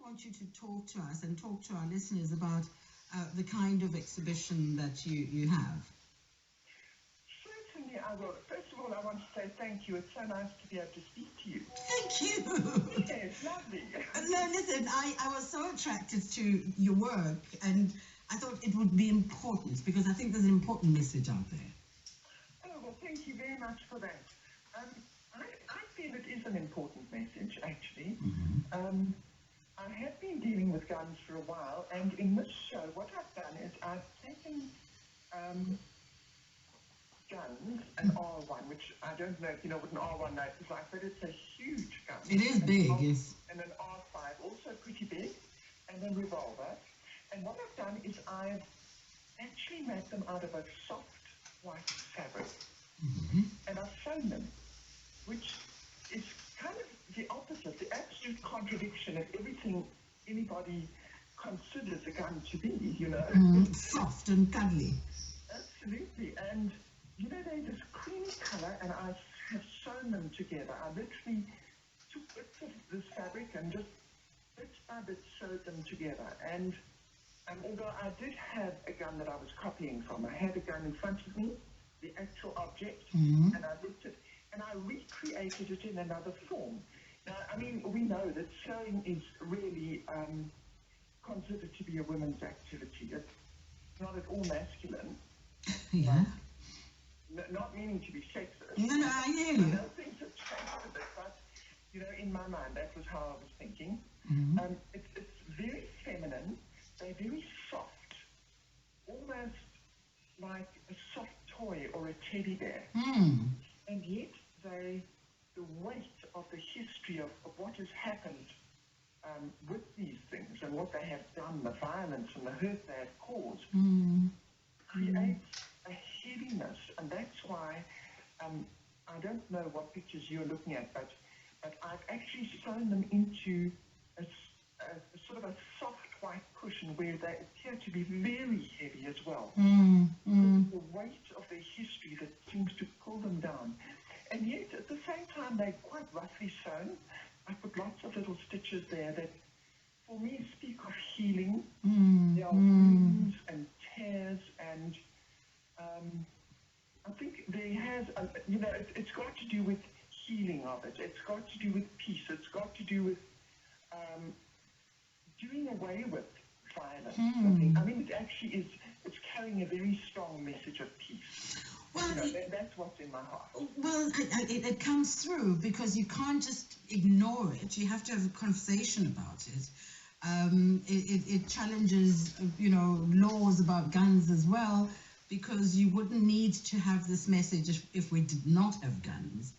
want you to talk to us and talk to our listeners about the kind of exhibition that you have. Certainly I will. First of all, I want to say thank you. It's so nice to be able to speak to you. Thank you. Yes, lovely. No, listen, I was so attracted to your work, and I thought it would be important because I think there's an important message out there. Oh, well, thank you very much for that. I feel it is an important message, actually. Mm-hmm. I have been dealing with guns for a while, and in this show, what I've done is I've taken guns, an R1, which I don't know if you know what an R1 knife is like, but it's a huge gun. It is big, yes. And an R5, also pretty big, and a revolver. And what I've done is I've actually made them out of a soft white fabric. Mm-hmm. And I've sewn them, which is kind of the opposite, the absolute contradiction of everything anybody considers a gun to be, you know. Soft and cuddly. Absolutely. And, you know, they're this creamy colour, and I have sewn them together. I literally took bits of this fabric and just bit by bit sewed them together. And although I did have a gun that I was copying from, I had a gun in front of me, the actual object, and I looked at and I recreated it in another form. Now, I mean, we know that sewing is really considered to be a women's activity. It's not at all masculine. Yeah. Not meaning to be sexist. No, I hear you. I know things have changed a bit, but, you know, in my mind, that was how I was thinking. It's very feminine. They're very soft, almost like a soft toy or a teddy bear. And yet the weight of the history of what has happened with these things and what they have done, the violence and the hurt they have caused, creates a heaviness. And that's why I don't know what pictures you're looking at, but I've actually sewn them into a sort of a soft white cushion where they appear to be very heavy as well. The weight of their history that seems to pull them down. And yet, at the same time, they're quite roughly sewn. I put lots of little stitches there that, for me, speak of healing. There are wounds and tears, and I think there has, you know, it's got to do with healing of it. It's got to do with peace. It's got to do with doing away with violence. I mean, it actually is, it's carrying a very strong message of peace. Well, you know, that's what's in my heart. Well, it comes through because you can't just ignore it. You have to have a conversation about it. It challenges, you know, laws about guns as well, because you wouldn't need to have this message if we did not have guns.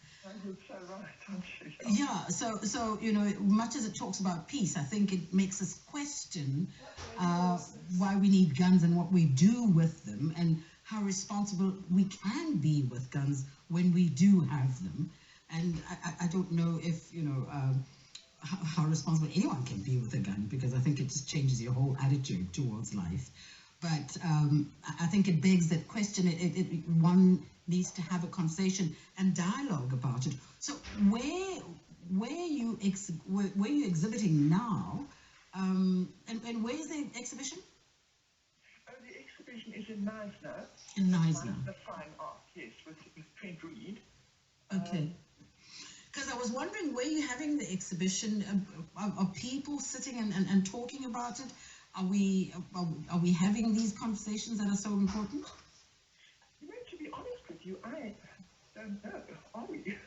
You're so right, aren't you? Yeah, so you know, much as it talks about peace, I think it makes us question why we need guns and what we do with them, and how responsible we can be with guns when we do have them. And I don't know if, you know, how responsible anyone can be with a gun, because I think it just changes your whole attitude towards life. But I think it begs that question. One needs to have a conversation and dialogue about it. So where you exhibiting now, and where is the exhibition? Oh, the exhibition is in Knysna. In Knysna. The fine art, yes, with Trent Reed. Okay. Because I was wondering where you're having the exhibition. Are people sitting and talking about it? Are we having these conversations that are so important? You know, to be honest with you, I don't know. Are we?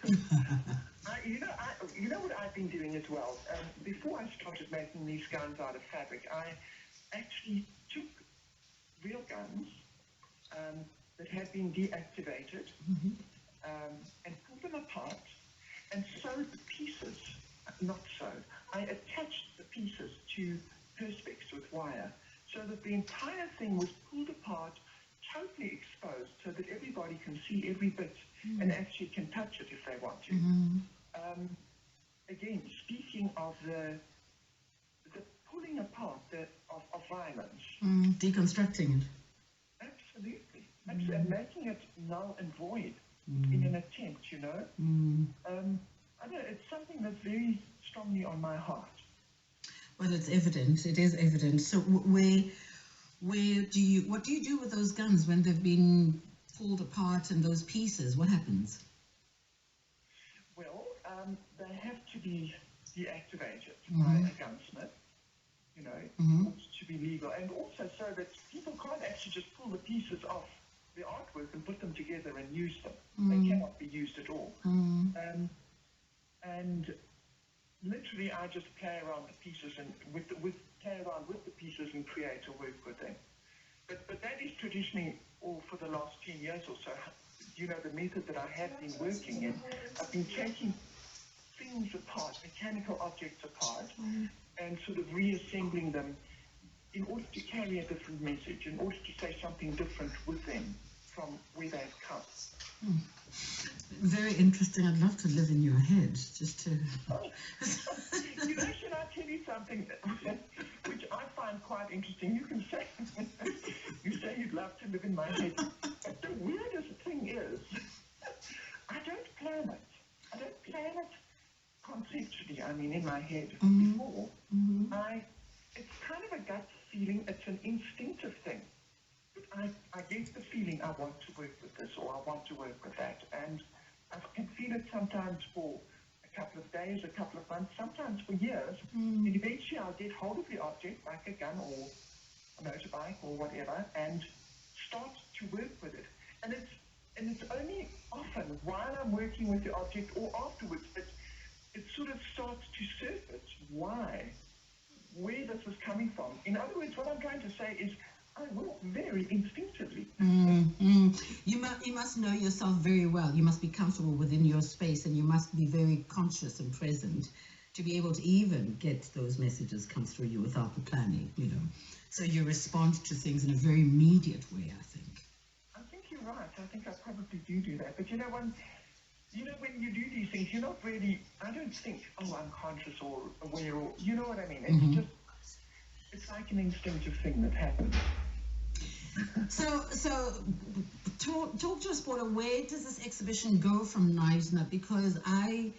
You know what I've been doing as well? Before I started making these gowns out of fabric, I actually took real guns that had been deactivated and pulled them apart and sewed the pieces, not sewed. I attached the pieces to perspex with wire, so that the entire thing was pulled apart, totally exposed, so that everybody can see every bit and actually can touch it if they want to. Again, speaking of the pulling apart of violence. Deconstructing it. Absolutely. And making it null and void in an attempt, you know. I don't know, it's something that's very strongly on my heart. Well, it's evident. It is evident. So what do you do with those guns when they've been pulled apart and those pieces? What happens? Well, they have to be deactivated by a gunsmith, you know, to be legal, and also so that people can't actually just pull the pieces off the artwork and put them together and use them. They cannot be used at all. And literally, I just play around the pieces and play around with the pieces and create a work with them. But that is traditionally, or for the last 10 years or so, you know, the method that I have been working in. I've been taking things apart, mechanical objects apart, and sort of reassembling them in order to carry a different message, in order to say something different with them from where they've come. Very interesting. I'd love to live in your head, just to... You know, should I tell you something which I find quite interesting? You can say, you say you'd love to live in my head. But the weirdest thing is, I don't plan it. I don't plan it conceptually, I mean, in my head before. It's kind of a gut feeling. It's an instinctive thing. I get the feeling I want to work with this or I want to work with that, and I can feel it sometimes for a couple of days, a couple of months, sometimes for years, and eventually I'll get hold of the object, like a gun or a motorbike or whatever, and start to work with it. And it's only often while I'm working with the object or afterwards that it sort of starts to surface where this is coming from. In other words, what I'm trying to say is I work very instinctively. You must know yourself very well. You must be comfortable within your space, and you must be very conscious and present to be able to even get those messages come through you without the planning, you know. So you respond to things in a very immediate way, I think. I think you're right. I think I probably do that. But you know, when you do these things, you're not really, I don't think, oh, I'm conscious or aware, or, you know what I mean? It's just, it's like an instinctive thing that happens. So talk to us, Paula, where does this exhibition go from Knivesnut? Because I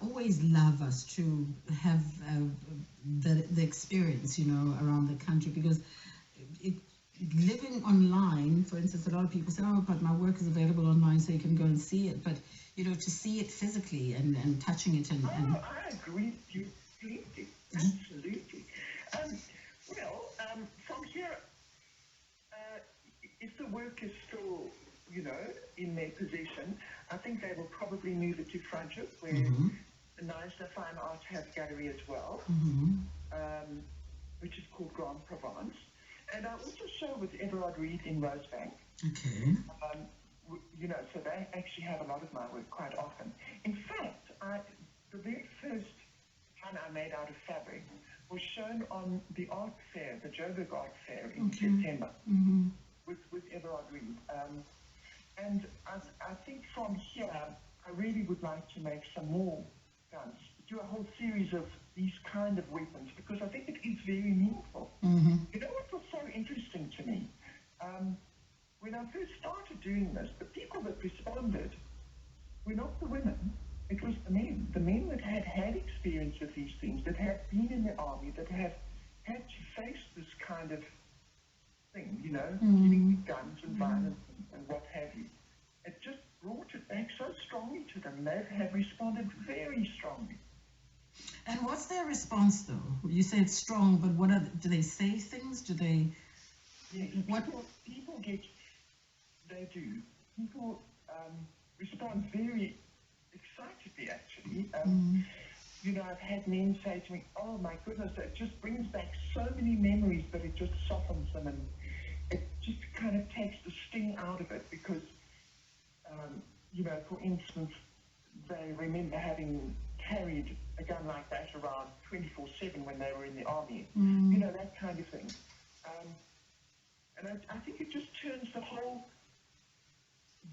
always love us to have the experience, you know, around the country, because living online, for instance, a lot of people say, oh, but my work is available online so you can go and see it. But, you know, to see it physically and touching it and... Oh, I agree with you completely. Absolutely. From here, if the work is still, you know, in their possession, I think they will probably move it to Frontier, where the Knivesnut Fine Art has a gallery as well, which is called Grand Provence. And I also show with Everard Reed in Rosebank. Okay. You know, so they actually have a lot of my work quite often. In fact, the very first one I made out of fabric was shown on the art fair, the Joburg Art Fair in September, with Everard Reed. And I think from here, I really would like to make some more guns, do a whole series of these kind of weapons, because I think it is very meaningful. You know what was so interesting to me? When I first started doing this, the people that responded were not the women, it was the men that had experience with these things, that had been in the army, that had had to face this kind of thing, you know, dealing with guns and violence and what have you. It just brought it back so strongly to them. They have responded very strongly. And what's their response, though? You say it's strong, but what do they say things? Do they... Yes, people get... They do. People respond very excitedly, actually. You know, I've had men say to me, oh my goodness, it just brings back so many memories, but it just softens them, and it just kind of takes the sting out of it, because, you know, for instance, they remember having carried a gun like that around 24/7 when they were in the army. You know, that kind of thing. And I think it just turns the whole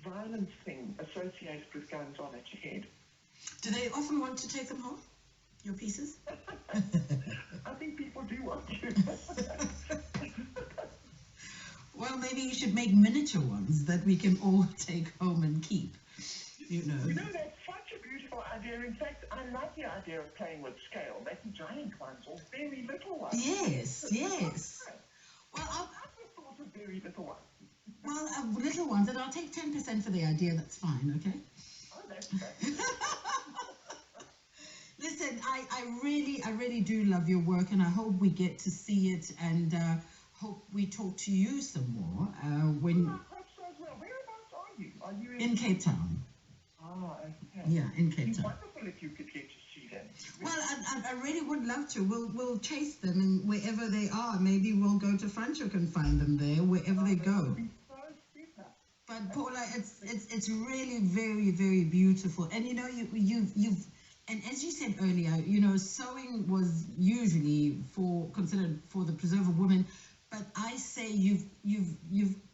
violence thing associated with guns on its head. Do they often want to take them home, your pieces? I think people do want to. Well, maybe you should make miniature ones that we can all take home and keep, you know. You know, that's such a beautiful idea. In fact, I love the idea of playing with scale, making giant ones or very little ones. Yes, yes. Well, I've thought of very little ones. Well, little ones, and I'll take 10% for the idea. That's fine, okay? Oh, that's great. Listen, I really do love your work, and I hope we get to see it, and hope we talk to you some more when. I hope so as well. Whereabouts are you? Are you in Cape Town? Ah, okay. Yeah, in Cape It's Town. wonderful if you could get to see them. Well, I really would love to. We'll chase them, and wherever they are, maybe we'll go to Franschhoek and find them there, wherever they go. But Paula, it's really very, very beautiful. And you know, you've and as you said earlier, you know, sewing was usually considered for the preserve of women, but I say you've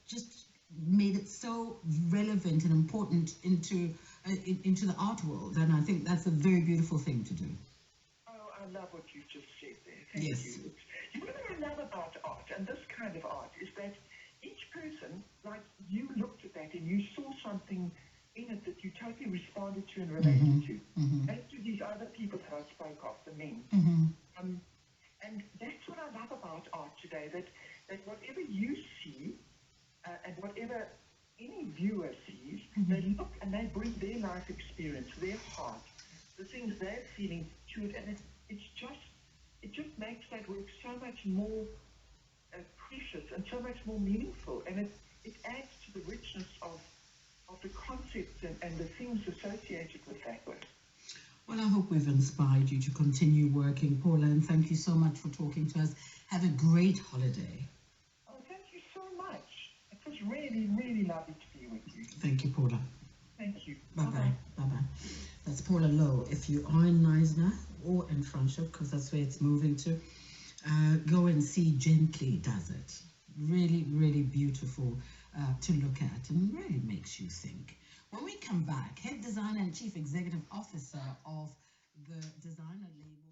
just made it so relevant and important into the art world, and I think that's a very beautiful thing to do. Oh, I love what you've just said there. Thank you. You know what I love about art, and this kind of art, is that each person, like you looked at that and you saw something in it that you totally responded to and related to. As to these other people that I spoke of, the men. And that's what I love about art today, that whatever you see and whatever any viewer sees, they look and they bring their life experience, their heart, the things they're feeling to it, and it just makes that work so much more precious and so much more meaningful, and it adds to the richness of the concepts and the things associated with that work. Well, I hope we've inspired you to continue working, Paula, and thank you so much for talking to us. Have a great holiday. Oh, thank you so much. It was really, really lovely to be with you. Thank you, Paula. Thank you. Bye-bye. Bye-bye. That's Paula Lowe. If you are in Knysna or in Franschhoek, because that's where it's moving to, go and see Gently Does It. Really, really beautiful to look at, and really makes you think. When we come back, Head Designer and Chief Executive Officer of the designer label